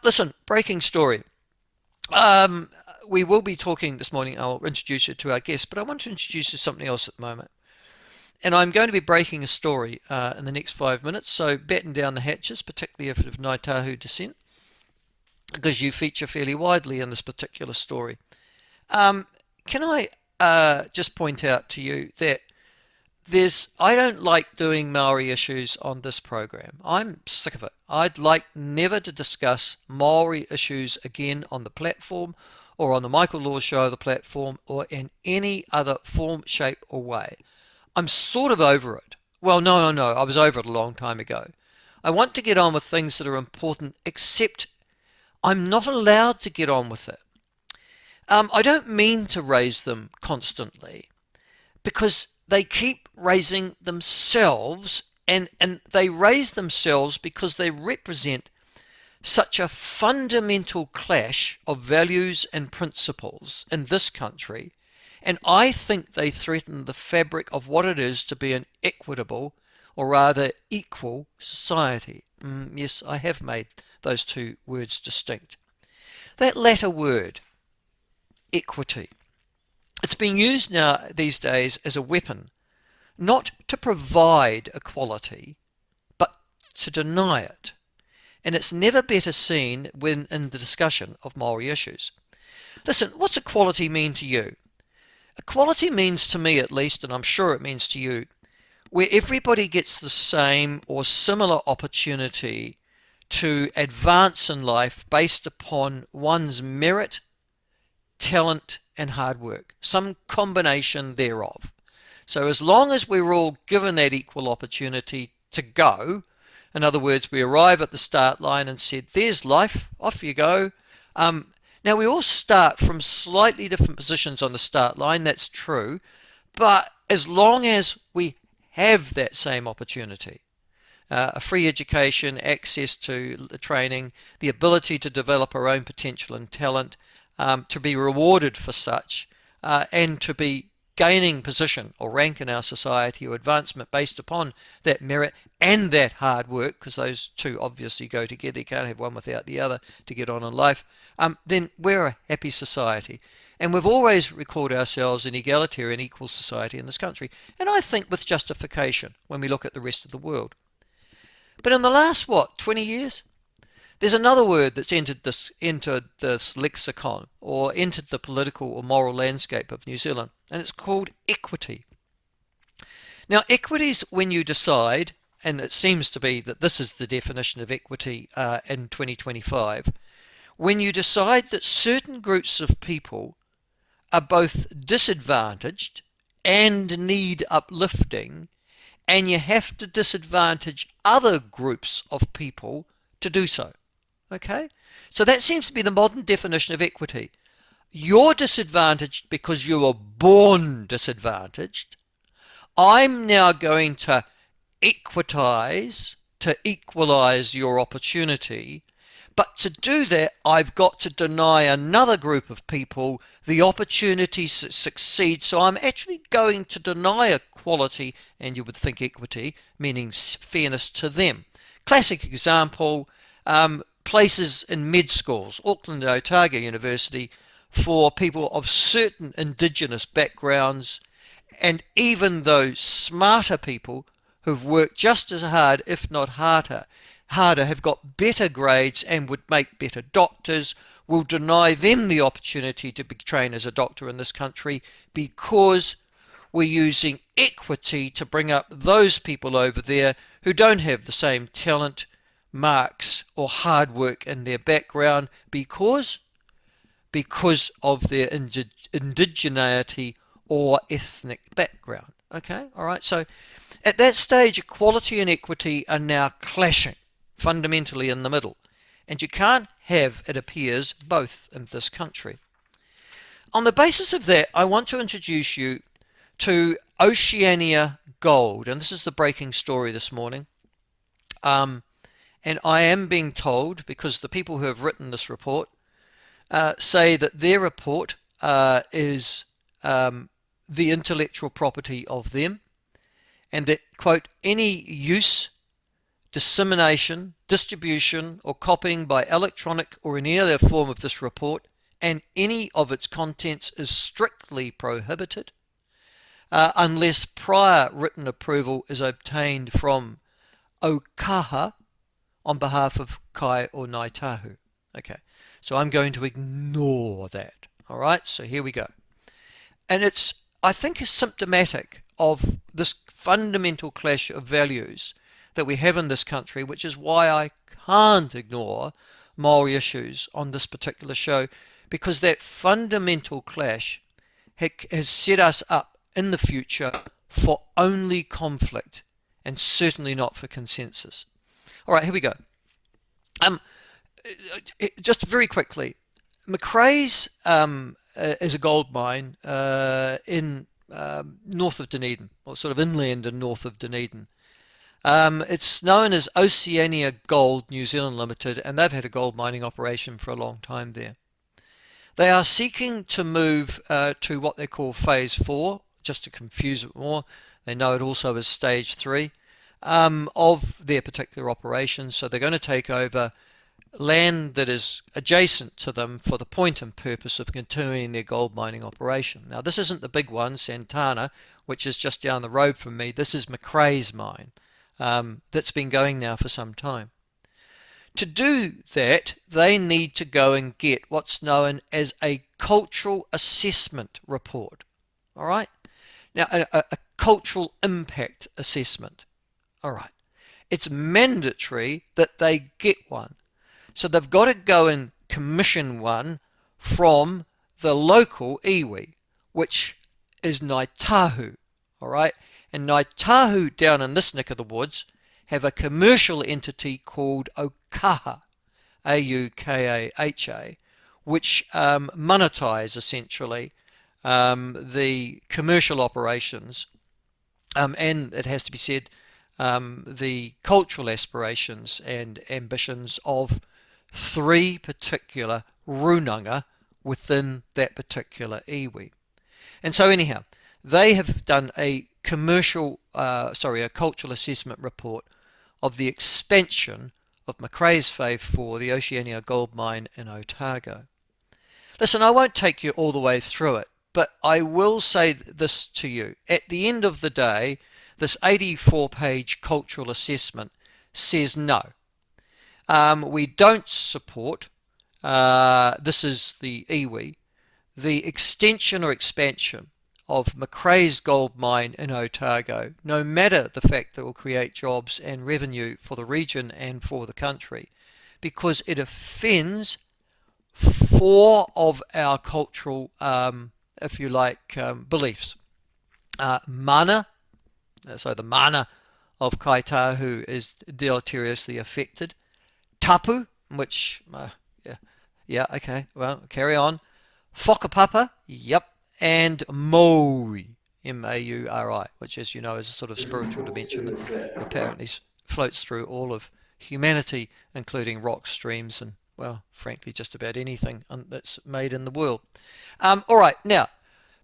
Listen, breaking story. Um, we will be talking this morning. I'll introduce you to our guest, but I want to introduce you to something else at the moment. And I'm going to be breaking a story in the next 5 minutes, so batten down the hatches, particularly if of Ngai Tahu descent, because you feature fairly widely in this particular story. Can I just point out to you that I don't like doing Maori issues on this program. I'm sick of it. I'd like never to discuss Maori issues again on the platform or on the Michael Law show, the platform, or in any other form, shape, or way. I'm sort of over it. Well, no. I was over it a long time ago. I want to get on with things that are important, except I'm not allowed to get on with it. I don't mean to raise them constantly because they keep raising themselves, and they raise themselves because they represent such a fundamental clash of values and principles in this country, and I think they threaten the fabric of what it is to be an equitable, or rather equal, society. Yes, I have made those two words distinct. That latter word, equity, it's being used now these days as a weapon, not to provide equality, but to deny it. And it's never better seen when in the discussion of Maori issues. Listen, what's equality mean to you? Equality means to me, at least, and I'm sure it means to you, where everybody gets the same or similar opportunity to advance in life based upon one's merit, talent, and hard work, some combination thereof. So as long as we're all given that equal opportunity to go, in other words, we arrive at the start line and said, there's life, off you go. Now we all start from slightly different positions on the start line, that's true, but as long as we have that same opportunity, a free education, access to the training, the ability to develop our own potential and talent, to be rewarded for such, and to be gaining position or rank in our society or advancement based upon that merit and that hard work, because those two obviously go together, you can't have one without the other to get on in life, then we're a happy society. And we've always recalled ourselves an egalitarian, equal society in this country, and I think with justification when we look at the rest of the world. But in the last, 20 years, there's another word that's entered this lexicon, or entered the political or moral landscape of New Zealand, and it's called equity. Now, equity is when you decide, and it seems to be that this is the definition of equity in 2025, when you decide that certain groups of people are both disadvantaged and need uplifting, and you have to disadvantage other groups of people to do so. Okay? So that seems to be the modern definition of equity. You're disadvantaged because you were born disadvantaged. I'm now going to equitize, to equalize your opportunity. But to do that, I've got to deny another group of people the opportunity to succeed. So I'm actually going to deny equality, and you would think equity, meaning fairness to them. Classic example, places in med schools, Auckland and Otago University, for people of certain indigenous backgrounds, and even those smarter people who've worked just as hard, if not harder, have got better grades and would make better doctors, will deny them the opportunity to be trained as a doctor in this country because we're using equity to bring up those people over there who don't have the same talent, marks, or hard work in their background because of their indigeneity or ethnic background. Okay, all right. So at that stage, equality and equity are now clashing fundamentally in the middle, and you can't have, it appears, both in this country. On the basis of that, I want to introduce you to Oceana Gold, and this is the breaking story this morning. And I am being told, because the people who have written this report say that their report is the intellectual property of them, and that, quote, any use dissemination, distribution, or copying by electronic or any other form of this report, and any of its contents is strictly prohibited unless prior written approval is obtained from Okaha on behalf of Kai or Ngai Tahu. Okay, so I'm going to ignore that. All right, so here we go. And I think it's symptomatic of this fundamental clash of values that we have in this country, which is why I can't ignore Maori issues on this particular show, because that fundamental clash has set us up in the future for only conflict and certainly not for consensus. All right, here we go. Just very quickly, Macraes is a gold mine in north of Dunedin, or sort of inland and north of Dunedin. It's known as Oceana Gold New Zealand Limited, and they've had a gold mining operation for a long time there. They are seeking to move to what they call Phase 4, just to confuse it more. They know it also as Stage 3 of their particular operations. So they're going to take over land that is adjacent to them for the point and purpose of continuing their gold mining operation. Now, this isn't the big one, Santana, which is just down the road from me. This is Macraes mine that's been going now for some time. To do that, they need to go and get what's known as a cultural assessment report. All right? Now, a cultural impact assessment. All right. It's mandatory that they get one. So they've got to go and commission one from the local iwi, which is Ngai Tahu. All right? And Ngai Tahu down in this neck of the woods have a commercial entity called Okaha, Aukaha, which monetize essentially the commercial operations, and it has to be said, the cultural aspirations and ambitions of 3 particular runanga within that particular iwi. And so anyhow, they have done a a cultural assessment report of the expansion of Macraes Phase 4, the Oceana Gold Mine in Otago. Listen, I won't take you all the way through it, but I will say this to you. At the end of the day, this 84-page cultural assessment says no. We don't support, this is the iwi, the extension or expansion of Macraes Gold Mine in Otago, no matter the fact that it will create jobs and revenue for the region and for the country, because it offends 4 of our cultural, if you like, beliefs. Mana, so the mana of Kai Tahu is deleteriously affected. Tapu, which, okay, well, carry on. Whakapapa, yep. And Mauri, Mauri, which, as you know, is a sort of spiritual dimension that apparently floats through all of humanity, including rocks, streams, and, well, frankly, just about anything that's made in the world. All right, now,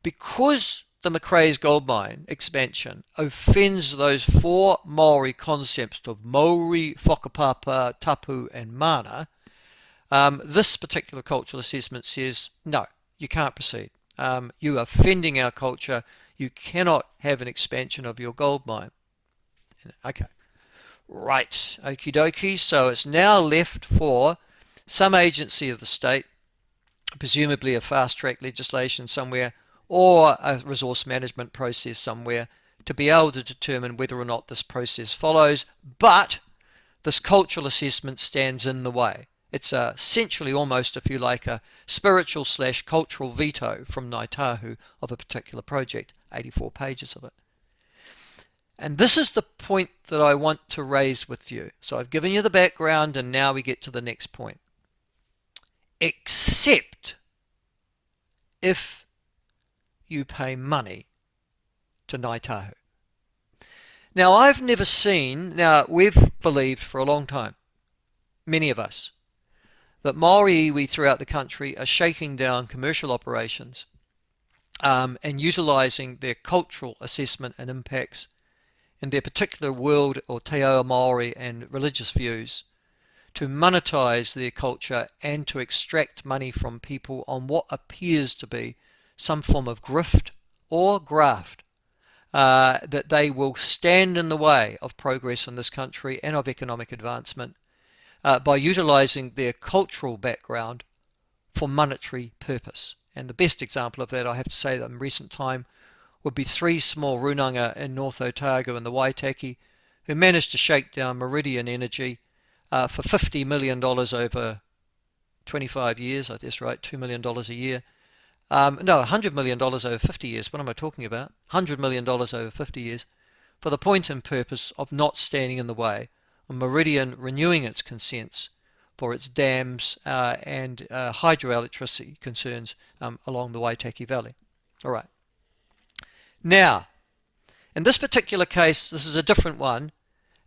because the Macraes Gold Mine expansion offends those 4 Maori concepts of Mauri, Whakapapa, Tapu, and Mana, this particular cultural assessment says, no, you can't proceed. You are offending our culture. You cannot have an expansion of your gold mine. Okay. Right. Okie dokie. So it's now left for some agency of the state, presumably a fast-track legislation somewhere, or a resource management process somewhere, to be able to determine whether or not this process follows. But this cultural assessment stands in the way. It's essentially almost, if you like, a spiritual / cultural veto from Ngai Tahu of a particular project, 84 pages of it. And this is the point that I want to raise with you. So I've given you the background, and now we get to the next point. Except if you pay money to Ngai Tahu. Now, I've never seen, now we've believed for a long time, many of us, that Maori iwi throughout the country are shaking down commercial operations and utilising their cultural assessment and impacts in their particular world or te ao Māori and religious views to monetize their culture and to extract money from people on what appears to be some form of grift or graft, that they will stand in the way of progress in this country and of economic advancement by utilizing their cultural background for monetary purpose. And the best example of that, I have to say, that in recent time would be 3 small runanga in North Otago and the Waitaki who managed to shake down Meridian Energy for $50 million over 25 years. I guess, right, $2 million a year. No, $100 million over 50 years. What am I talking about? $100 million over 50 years for the point and purpose of not standing in the way of Meridian renewing its consents for its dams and hydroelectricity concerns along the Waitaki Valley. All right. Now, in this particular case, this is a different one,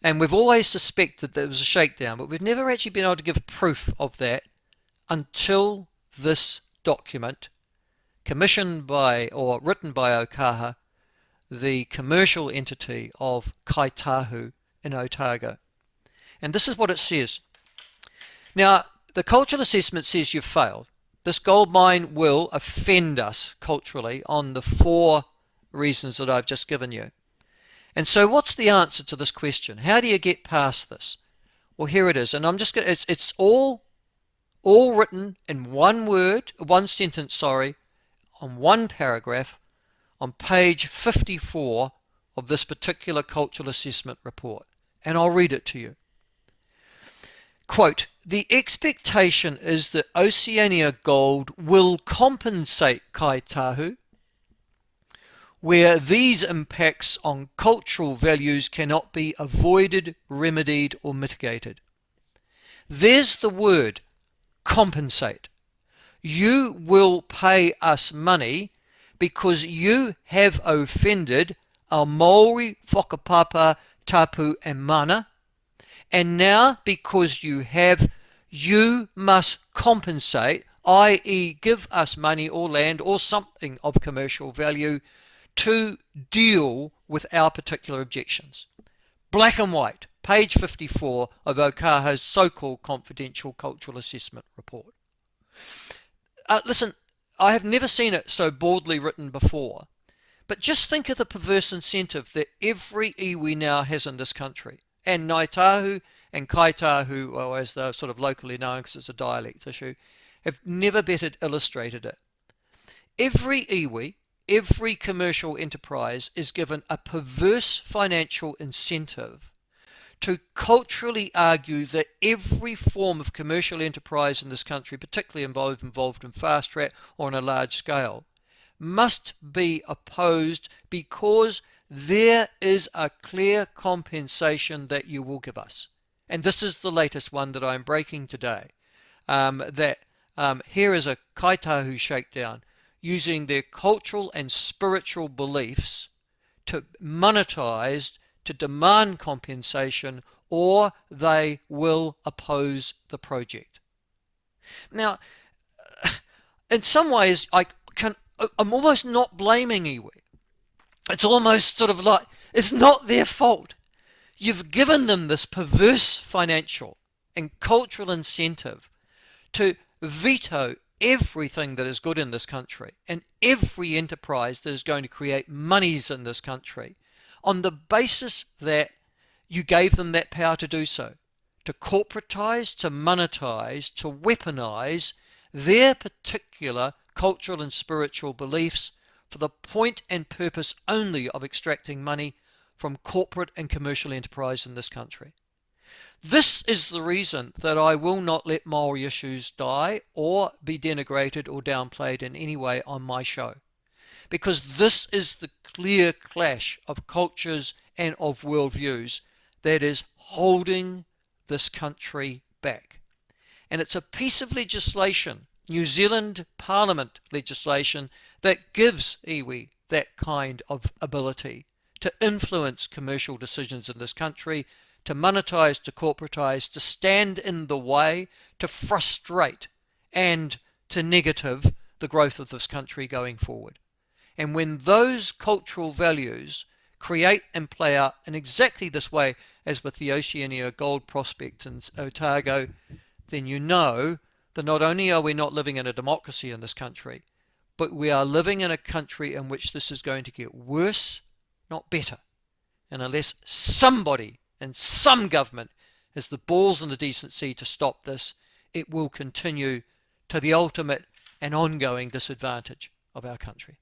and we've always suspected that there was a shakedown, but we've never actually been able to give proof of that until this document, commissioned by or written by Ōkaha, the commercial entity of Ngai Tahu in Otago. And this is what it says. Now, the cultural assessment says you've failed. This gold mine will offend us culturally on the 4 reasons that I've just given you. And so what's the answer to this question? How do you get past this? Well, here it is. And I'm just going to, it's all written in one sentence, on one paragraph on page 54 of this particular cultural assessment report. And I'll read it to you. Quote, the expectation is that Oceana Gold will compensate Ngai Tahu where these impacts on cultural values cannot be avoided, remedied or mitigated. There's the word, compensate. You will pay us money because you have offended our Māori, whakapapa, tapu and mana, and now because you have, you must compensate, i.e. give us money or land or something of commercial value to deal with our particular objections. Black and white, page 54 of Ōkaha's so-called confidential cultural assessment report. Listen, I have never seen it so boldly written before, but just think of the perverse incentive that every iwi now has in this country, and Ngai Tahu and Ngai Tahu, or as they're sort of locally known because it's a dialect issue, have never better illustrated it. Every iwi, every commercial enterprise is given a perverse financial incentive to culturally argue that every form of commercial enterprise in this country, particularly involved in fast track or on a large scale, must be opposed because there is a clear compensation that you will give us. And this is the latest one that I'm breaking today. Here is a Ngai Tahu shakedown using their cultural and spiritual beliefs to monetize, to demand compensation, or they will oppose the project. Now, in some ways, I'm almost not blaming iwi. It's almost sort of like, it's not their fault. You've given them this perverse financial and cultural incentive to veto everything that is good in this country and every enterprise that is going to create monies in this country on the basis that you gave them that power to do so, to corporatize, to monetize, to weaponize their particular cultural and spiritual beliefs for the point and purpose only of extracting money from corporate and commercial enterprise in this country. This is the reason that I will not let Māori issues die or be denigrated or downplayed in any way on my show. Because this is the clear clash of cultures and of worldviews that is holding this country back. And it's a piece of legislation, New Zealand Parliament legislation, that gives iwi that kind of ability to influence commercial decisions in this country, to monetize, to corporatize, to stand in the way, to frustrate and to negative the growth of this country going forward. And when those cultural values create and play out in exactly this way as with the Oceana Gold prospect in Otago, then you know that not only are we not living in a democracy in this country, but we are living in a country in which this is going to get worse, not better. And unless somebody in some government has the balls and the decency to stop this, it will continue to the ultimate and ongoing disadvantage of our country.